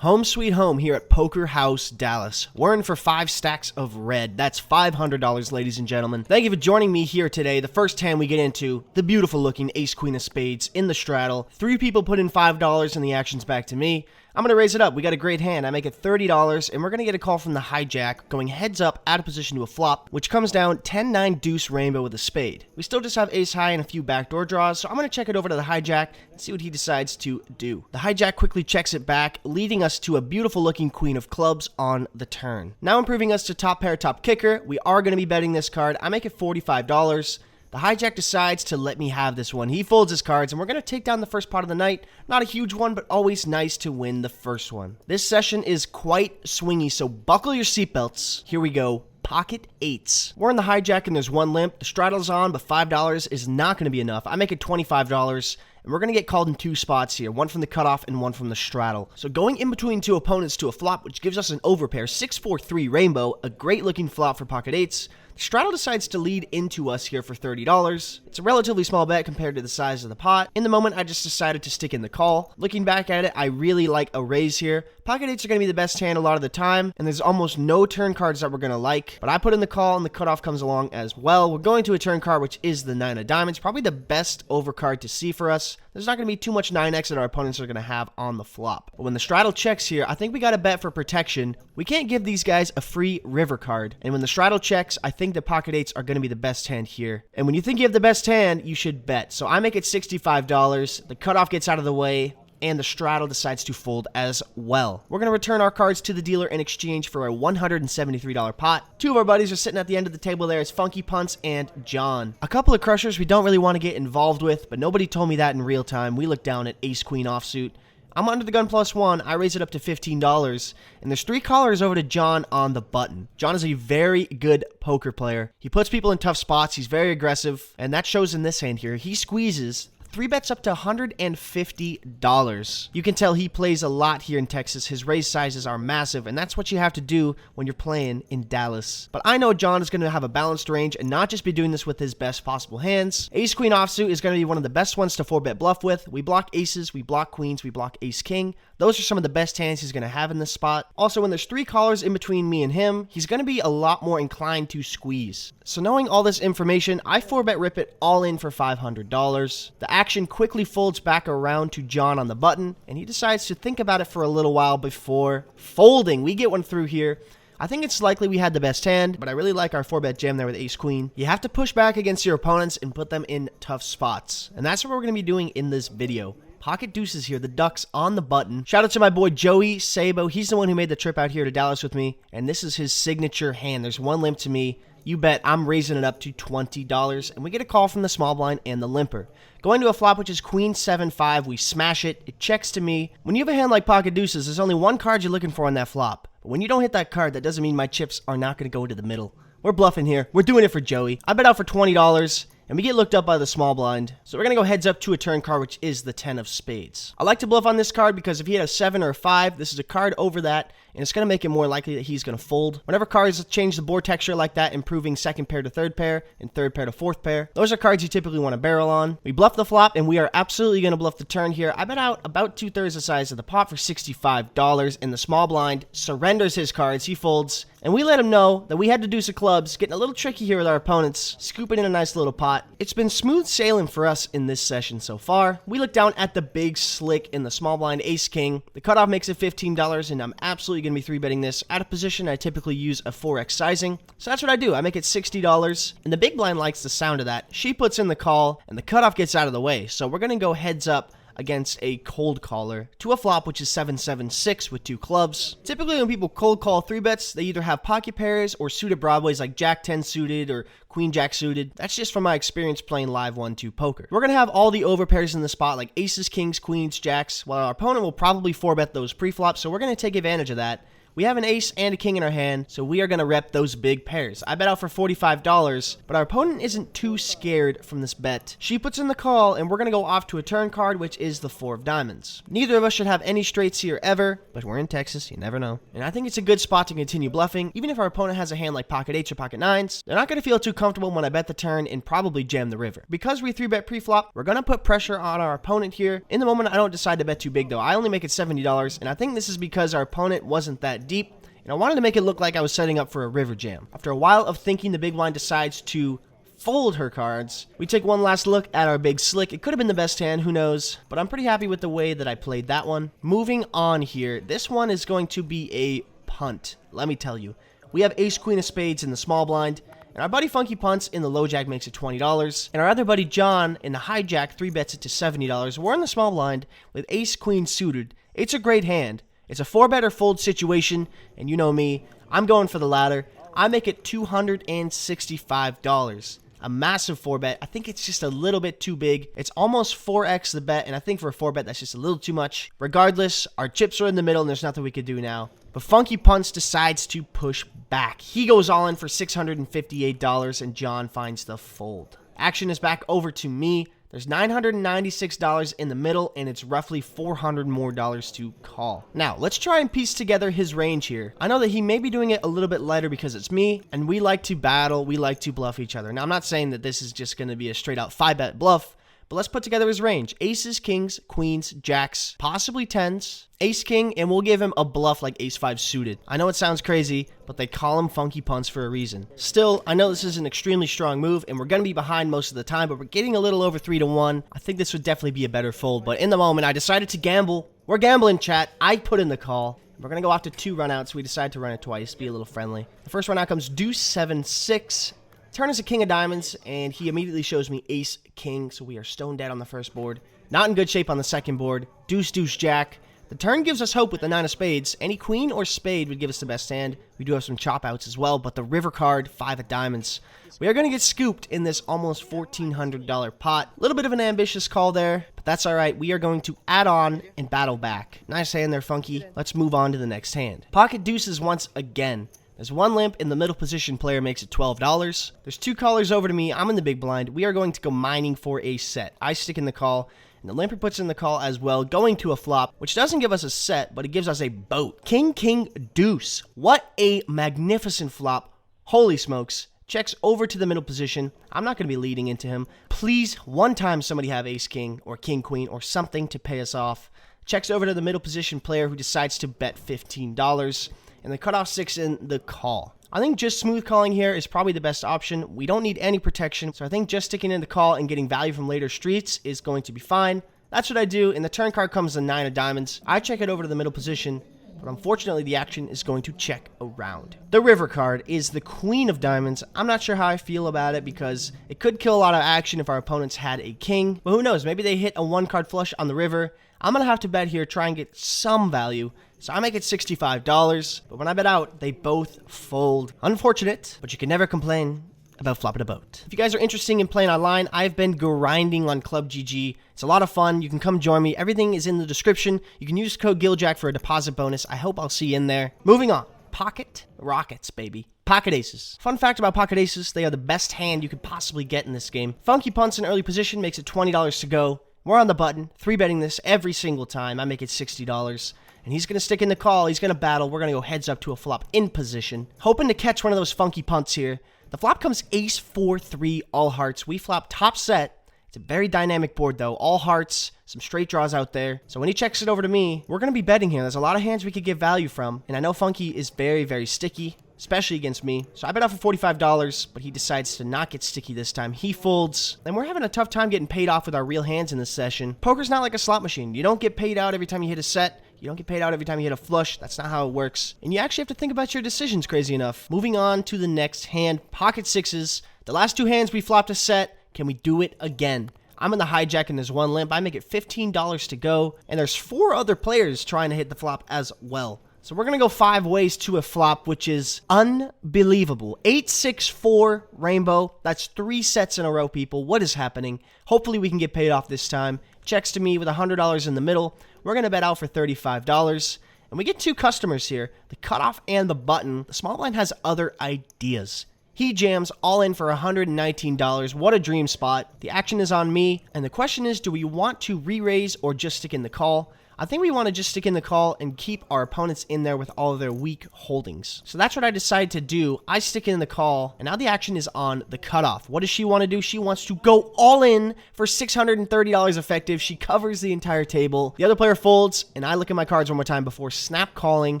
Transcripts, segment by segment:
Home sweet home here at Poker House, Dallas. We're in for 5 stacks of red. That's $500, ladies and gentlemen. Thank you for joining me here today. The first hand we get into, the beautiful looking ace queen of spades in the straddle. 3 people put in $5 and the action's back to me. I'm going to raise it up. We got a great hand. I make it $30, and we're going to get a call from the hijack, going heads up, out of position to a flop, which comes down 10-9 deuce rainbow with a spade. We still just have ace high and a few backdoor draws, so I'm going to check it over to the hijack and see what he decides to do. The hijack quickly checks it back, leading us to a beautiful looking queen of clubs on the turn. Now improving us to top pair, top kicker. We are going to be betting this card. I make it $45. The hijack decides to let me have this one. He folds his cards, and we're going to take down the first pot of the night. Not a huge one, but always nice to win the first one. This session is quite swingy, so buckle your seatbelts. Here we go. Pocket eights. We're in the hijack, and there's one limp. The straddle's on, but $5 is not going to be enough. I make it $25. And we're going to get called in 2 spots here, one from the cutoff and one from the straddle. So going in between 2 opponents to a flop, which gives us an overpair, 6-4-3 rainbow, a great looking flop for pocket eights. The straddle decides to lead into us here for $30. It's a relatively small bet compared to the size of the pot. In the moment, I just decided to stick in the call. Looking back at it, I really like a raise here. Pocket eights are going to be the best hand a lot of the time, and there's almost no turn cards that we're going to like. But I put in the call, and the cutoff comes along as well. We're going to a turn card, which is the 9 of diamonds. Probably the best overcard to see for us. There's not going to be too much 9x that our opponents are going to have on the flop. But when the straddle checks here, I think we got to bet for protection. We can't give these guys a free river card. And when the straddle checks, I think the pocket eights are going to be the best hand here. And when you think you have the best hand, you should bet. So I make it $65. The cutoff gets out of the way, and the straddle decides to fold as well. We're going to return our cards to the dealer in exchange for a $173 pot. 2 of our buddies are sitting at the end of the table there. It's Funky Punts and John. A couple of crushers we don't really want to get involved with, but nobody told me that in real time. We look down at ace queen offsuit. I'm under the gun +1. I raise it up to $15, and there's 3 callers over to John on the button. John is a very good poker player. He puts people in tough spots. He's very aggressive, and that shows in this hand here. He squeezes 3 bets up to $150. You can tell he plays a lot here in Texas. His raise sizes are massive, and that's what you have to do when you're playing in Dallas. But I know John is going to have a balanced range and not just be doing this with his best possible hands. Ace queen offsuit is going to be one of the best ones to 4-bet bluff with. We block aces, we block queens, we block ace king. Those are some of the best hands he's going to have in this spot. Also, when there's 3 callers in between me and him, he's going to be a lot more inclined to squeeze. So knowing all this information, I 4-bet rip it all in for $500. The action quickly folds back around to John on the button, and he decides to think about it for a little while before folding. We get one through here. I think it's likely we had the best hand, but I really like our 4-bet jam there with ace queen. You have to push back against your opponents and put them in tough spots, and that's what we're going to be doing in this video. Pocket deuces here, the ducks on the button. Shout out to my boy Joey Sabo. He's the one who made the trip out here to Dallas with me, and this is his signature hand. There's one limp to me. You bet I'm raising it up to $20, and we get a call from the small blind and the limper. Going to a flop, which is queen 7-5, we smash it. It checks to me. When you have a hand like pocket deuces, there's only one card you're looking for on that flop. But when you don't hit that card, that doesn't mean my chips are not going to go into the middle. We're bluffing here. We're doing it for Joey. I bet out for $20. And we get looked up by the small blind. So we're going to go heads up to a turn card, which is the 10 of spades. I like to bluff on this card because if he had a 7 or a 5, this is a card over that, and it's going to make it more likely that he's going to fold. Whenever cards change the board texture like that, improving second pair to third pair and third pair to fourth pair, those are cards you typically want to barrel on. We bluff the flop, and we are absolutely going to bluff the turn here. I bet out about 2/3 the size of the pot for $65, and the small blind surrenders his cards. He folds, and we let him know that we had to deuce of clubs, getting a little tricky here with our opponents, scooping in a nice little pot. It's been smooth sailing for us in this session so far. We look down at the big slick in the small blind ace king. The cutoff makes it $15, and I'm absolutely going to be 3-betting this. Out of position, I typically use a 4x sizing, so that's what I do. I make it $60, and the big blind likes the sound of that. She puts in the call, and the cutoff gets out of the way, so we're going to go heads up against a cold caller to a flop, which is 7-7-6 with 2 clubs. Typically when people cold call 3-bets, they either have pocket pairs or suited broadways like Jack 10 suited or Queen Jack suited. That's just from my experience playing live 1-2 poker. We're going to have all the overpairs in the spot like aces, kings, queens, jacks, while our opponent will probably 4-bet those pre-flops, so we're going to take advantage of that. We have an ace and a king in our hand, so we are going to rep those big pairs. I bet out for $45, but our opponent isn't too scared from this bet. She puts in the call, and we're going to go off to a turn card, which is the 4 of diamonds. Neither of us should have any straights here ever, but we're in Texas, you never know. And I think it's a good spot to continue bluffing. Even if our opponent has a hand like pocket 8s or pocket 9s, they're not going to feel too comfortable when I bet the turn and probably jam the river. Because we 3-bet pre-flop, we're going to put pressure on our opponent here. In the moment, I don't decide to bet too big though. I only make it $70, and I think this is because our opponent wasn't that deep, and I wanted to make it look like I was setting up for a river jam. After a while of thinking, the big blind decides to fold her cards. We take one last look at our big slick. It could have been the best hand, who knows, but I'm pretty happy with the way that I played that one. Moving on here, this one is going to be a punt. Let me tell you, we have ace queen of spades in the small blind, and our buddy Funky punts in the low jack, makes it $20. And our other buddy John in the hijack 3-bets it to $70. We're in the small blind with ace queen suited. It's a great hand. It's a 4-bet or fold situation, and you know me, I'm going for the latter. I make it $265. A massive 4-bet. I think it's just a little bit too big. It's almost 4x the bet, and I think for a 4-bet, that's just a little too much. Regardless, our chips are in the middle, and there's nothing we could do now. But Funky punts decides to push back. He goes all in for $658, and John finds the fold. Action is back over to me. There's $996 in the middle, and it's roughly $400 more to call. Now, let's try and piece together his range here. I know that he may be doing it a little bit lighter because it's me, and we like to battle, we like to bluff each other. Now, I'm not saying that this is just going to be a straight out 5-bet bluff, but let's put together his range. Aces, kings, queens, jacks, possibly 10s, ace king, and we'll give him a bluff like ace 5 suited. I know it sounds crazy, but they call him Funky punts for a reason. Still, I know this is an extremely strong move, and we're going to be behind most of the time, but we're getting a little over 3-1. I think this would definitely be a better fold, but in the moment, I decided to gamble. We're gambling, chat. I put in the call. We're going to go off to 2 runouts. We decided to run it twice, be a little friendly. The first runout comes deuce 7-6. Turn is a king of diamonds, and he immediately shows me ace king, so we are stone dead on the first board. Not in good shape on the second board. Deuce deuce jack. The turn gives us hope with the 9 of spades. Any queen or spade would give us the best hand. We do have some chop outs as well, but the river card, 5 of diamonds. We are going to get scooped in this almost $1,400 pot. A little bit of an ambitious call there, but that's all right. We are going to add on and battle back. Nice hand there, Funky. Let's move on to the next hand. Pocket deuces once again. There's one limp in the middle position. Player makes it $12. There's 2 callers over to me. I'm in the big blind. We are going to go mining for a set. I stick in the call, and the limper puts in the call as well, going to a flop, which doesn't give us a set, but it gives us a boat. King, king, deuce. What a magnificent flop. Holy smokes. Checks over to the middle position. I'm not going to be leading into him. Please, one time somebody have ace king or king queen or something to pay us off. Checks over to the middle position player who decides to bet $15. And the cutoff 6 in the call. I think just smooth calling here is probably the best option. We don't need any protection, so I think just sticking in the call and getting value from later streets is going to be fine. That's what I do, and the turn card comes the 9 of diamonds. I check it over to the middle position, but unfortunately the action is going to check around. The river card is the queen of diamonds. I'm not sure how I feel about it because it could kill a lot of action if our opponents had a king, but who knows, maybe they hit a 1-card flush on the river. I'm going to have to bet here, try and get some value. So I make it $65, but when I bet out, they both fold. Unfortunate, but you can never complain about flopping a boat. If you guys are interested in playing online, I've been grinding on Club GG. It's a lot of fun. You can come join me. Everything is in the description. You can use code GILJACK for a deposit bonus. I hope I'll see you in there. Moving on. Pocket rockets, baby. Pocket aces. Fun fact about pocket aces, they are the best hand you could possibly get in this game. Funky punts in early position, makes it $20 to go. We're on the button, 3-betting this every single time. I make it $60. And he's going to stick in the call. He's going to battle. We're going to go heads up to a flop in position. Hoping to catch one of those funky punts here. The flop comes ace 4-3 all hearts. We flop top set. It's a very dynamic board though. All hearts, some straight draws out there. So when he checks it over to me, we're going to be betting here. There's a lot of hands we could get value from. And I know Funky is very, very sticky, especially against me. So I bet out for $45, but he decides to not get sticky this time. He folds. And we're having a tough time getting paid off with our real hands in this session. Poker's not like a slot machine. You don't get paid out every time you hit a set. You don't get paid out every time you hit a flush. That's not how it works. And you actually have to think about your decisions, crazy enough. Moving on to the next hand, pocket sixes. The last 2 hands we flopped a set. Can we do it again? I'm in the hijack and there's 1 limp. I make it $15 to go. And there's 4 other players trying to hit the flop as well. So we're going to go 5 ways to a flop, which is unbelievable. 8-6-4 rainbow. That's 3 sets in a row, people. What is happening? Hopefully we can get paid off this time. Checks to me with $100 in the middle. We're going to bet out for $35. And we get two customers here, the cutoff and the button. The small blind has other ideas. He jams all in for $119. What a dream spot. The action is on me, and the question is, do we want to re-raise or just stick in the call? I think we want to just stick in the call and keep our opponents in there with all of their weak holdings. So that's what I decided to do. I stick in the call, and now the action is on the cutoff. What does she want to do? She wants to go all in for $630 effective. She covers the entire table. The other player folds, and I look at my cards one more time before snap calling.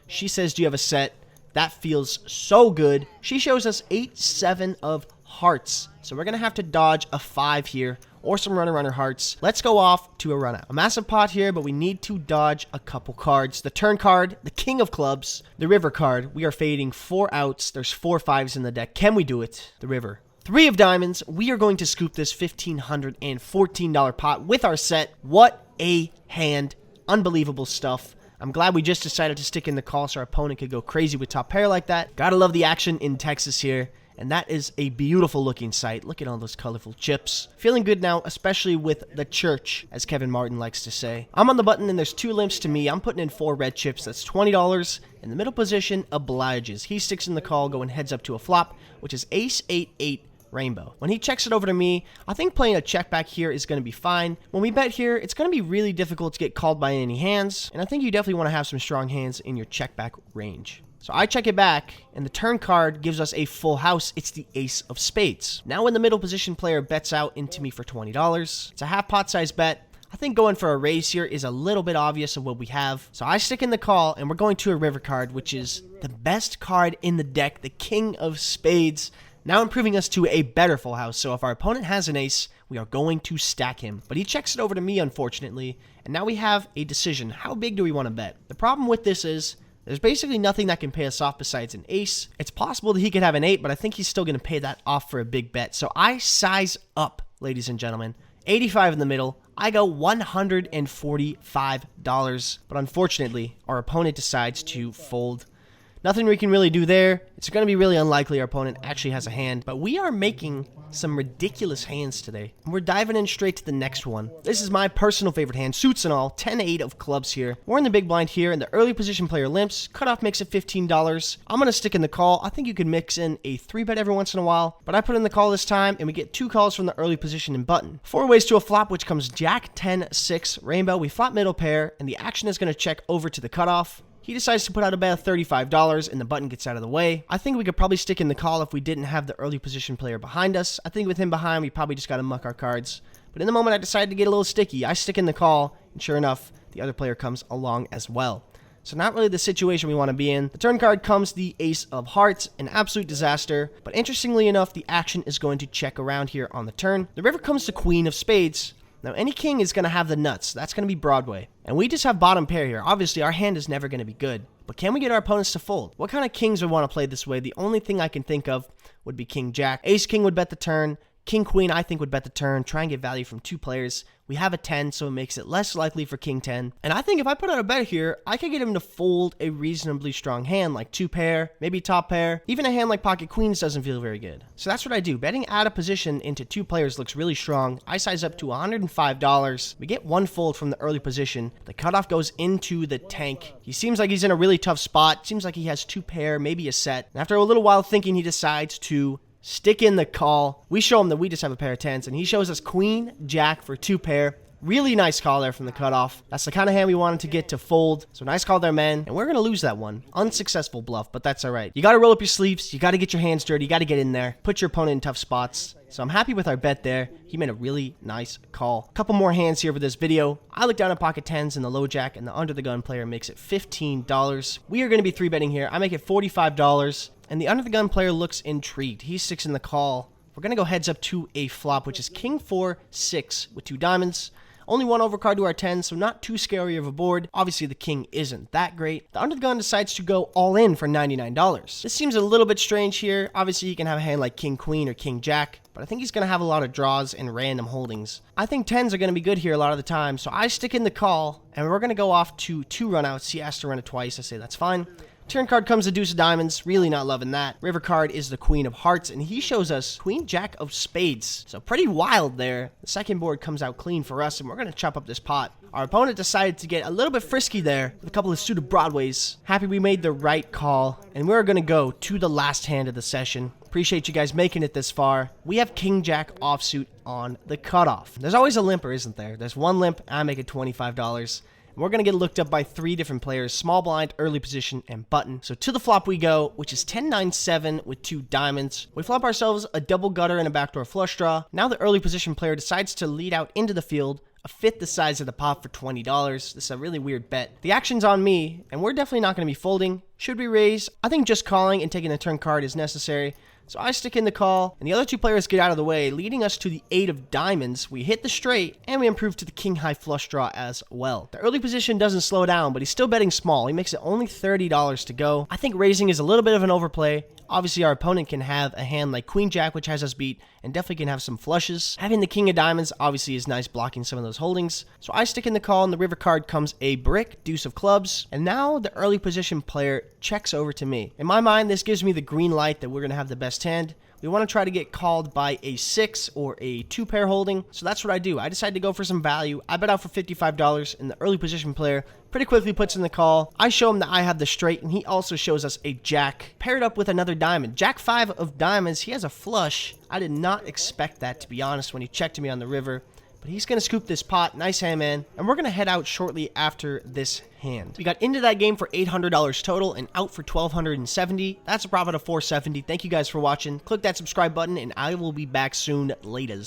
She says, do you have a set? That feels so good. She shows us 8-7 of hearts. So we're going to have to dodge a 5 here or some runner hearts. Let's go off to a run out. A massive pot here, but we need to dodge a couple cards. The turn card, the king of clubs, the river card. We are fading 4 outs. There's 4 5s in the deck. Can we do it? The river. 3 of diamonds. We are going to scoop this $1,514 pot with our set. What a hand. Unbelievable stuff. I'm glad we just decided to stick in the call so our opponent could go crazy with top pair like that. Gotta love the action in Texas here. And that is a beautiful looking sight. Look at all those colorful chips. Feeling good now, especially with the church, as Kevin Martin likes to say. I'm on the button and there's 2 limps to me. I'm putting in 4 red chips. That's $20. In the middle position, obliges. He sticks in the call, going heads up to a flop, which is ace 8-8. Rainbow. When he checks it over to me, I think playing a check back here is going to be fine. When we bet here, it's going to be really difficult to get called by any hands, and I think you definitely want to have some strong hands in your check back range. So I check it back, and the turn card gives us a full house. It's the ace of spades. Now when the middle position player bets out into me for $20, it's a half pot size bet. I think going for a raise here is a little bit obvious of what we have. So I stick in the call, and we're going to a river card, which is the best card in the deck, the king of spades. Now improving us to a better full house, so if our opponent has an ace, we are going to stack him. But he checks it over to me, unfortunately, and now we have a decision. How big do we want to bet? The problem with this is, there's basically nothing that can pay us off besides an ace. It's possible that he could have an 8, but I think he's still going to pay that off for a big bet. So I size up, ladies and gentlemen. 85 in the middle. I go $145, but unfortunately, our opponent decides to fold. Nothing we can really do there. It's going to be really unlikely our opponent actually has a hand, but we are making some ridiculous hands today. And we're diving in straight to the next one. This is my personal favorite hand, suits and all, 10-8 of clubs here. We're in the big blind here, and the early position player limps. Cutoff makes it $15. I'm going to stick in the call. I think you could mix in a 3-bet every once in a while, but I put in the call this time, and we get 2 calls from the early position and button. 4 ways to a flop, which comes Jack 10-6 rainbow. We flop middle pair, and the action is going to check over to the cutoff. He decides to put out a bet of $35, and the button gets out of the way. I think we could probably stick in the call if we didn't have the early position player behind us. I think with him behind, we probably just got to muck our cards. But in the moment, I decided to get a little sticky. I stick in the call, and sure enough, the other player comes along as well. So not really the situation we want to be in. The turn card comes the ace of hearts, an absolute disaster. But interestingly enough, the action is going to check around here on the turn. The river comes to queen of spades. Now, any king is going to have the nuts. That's going to be Broadway. And we just have bottom pair here. Obviously, our hand is never going to be good. But can we get our opponents to fold? What kind of kings would want to play this way? The only thing I can think of would be king jack. Ace king would bet the turn. King queen, I think, would bet the turn. Try and get value from 2 players. We have a 10, so it makes it less likely for king 10. And I think if I put out a bet here, I could get him to fold a reasonably strong hand, like 2 pair, maybe top pair. Even a hand like pocket queens doesn't feel very good. So that's what I do. Betting out of position into 2 players looks really strong. I size up to $105. We get 1 fold from the early position. The cutoff goes into the tank. He seems like he's in a really tough spot. Seems like he has 2 pair, maybe a set. And after a little while thinking, he decides to stick in the call. We show him that we just have a pair of 10s, and he shows us queen, jack for 2 pair. Really nice call there from the cutoff. That's the kind of hand we wanted to get to fold. So nice call there, men. And we're going to lose that one. Unsuccessful bluff, but that's all right. You got to roll up your sleeves. You got to get your hands dirty. You got to get in there. Put your opponent in tough spots. So I'm happy with our bet there. He made a really nice call. A couple more hands here for this video. I look down at pocket 10s and the low jack, and the under the gun player makes it $15. We are going to be 3-betting here. I make it $45. And the under the gun player looks intrigued. He sticks in the call. We're going to go heads up to a flop, which is king 4-6 with 2 diamonds. Only 1 overcard to our 10, so not too scary of a board. Obviously, the king isn't that great. The under the gun decides to go all in for $99. This seems a little bit strange here. Obviously, you can have a hand like king queen or king jack, but I think he's going to have a lot of draws and random holdings. I think 10s are going to be good here a lot of the time, so I stick in the call, and we're going to go off to 2 runouts. He asked to run it twice. I say that's fine. Turn card comes the deuce of diamonds. Really not loving that. River card is the queen of hearts, and he shows us queen jack of spades. So pretty wild there. The second board comes out clean for us, and we're going to chop up this pot. Our opponent decided to get a little bit frisky there with a couple of suited broadways. Happy we made the right call, and we're going to go to the last hand of the session. Appreciate you guys making it this far. We have King Jack offsuit on the cutoff. There's always a limper, isn't there? There's one limp, I make it $25. We're going to get looked up by 3 different players: small blind, early position, and button. So to the flop we go, which is 10-9-7 with 2 diamonds. We flop ourselves a double gutter and a backdoor flush draw. Now the early position player decides to lead out into the field a fifth the size of the pot for $20. This is a really weird bet. The action's on me, and we're definitely not going to be folding. Should we raise? I think just calling and taking a turn card is necessary. So I stick in the call, and the other 2 players get out of the way, leading us to the 8 of diamonds. We hit the straight, and we improve to the king high flush draw as well. The early position doesn't slow down, but he's still betting small. He makes it only $30 to go. I think raising is a little bit of an overplay. Obviously, our opponent can have a hand like Queen Jack, which has us beat, and definitely can have some flushes. Having the king of diamonds obviously is nice, blocking some of those holdings. So I stick in the call, and the river card comes a brick, deuce of clubs, and now the early position player checks over to me. In my mind, this gives me the green light that we're going to have the best hand. We want to try to get called by a 6 or a 2-pair holding, so that's what I do. I decide to go for some value. I bet out for $55, and the early position player pretty quickly puts in the call. I show him that I have the straight, and he also shows us a jack paired up with another diamond. Jack 5 of diamonds. He has a flush. I did not expect that, to be honest, when he checked me on the river. But he's going to scoop this pot. Nice hand, man. And we're going to head out shortly after this hand. We got into that game for $800 total and out for $1,270. That's a profit of $470. Thank you guys for watching. Click that subscribe button, and I will be back soon. Laters.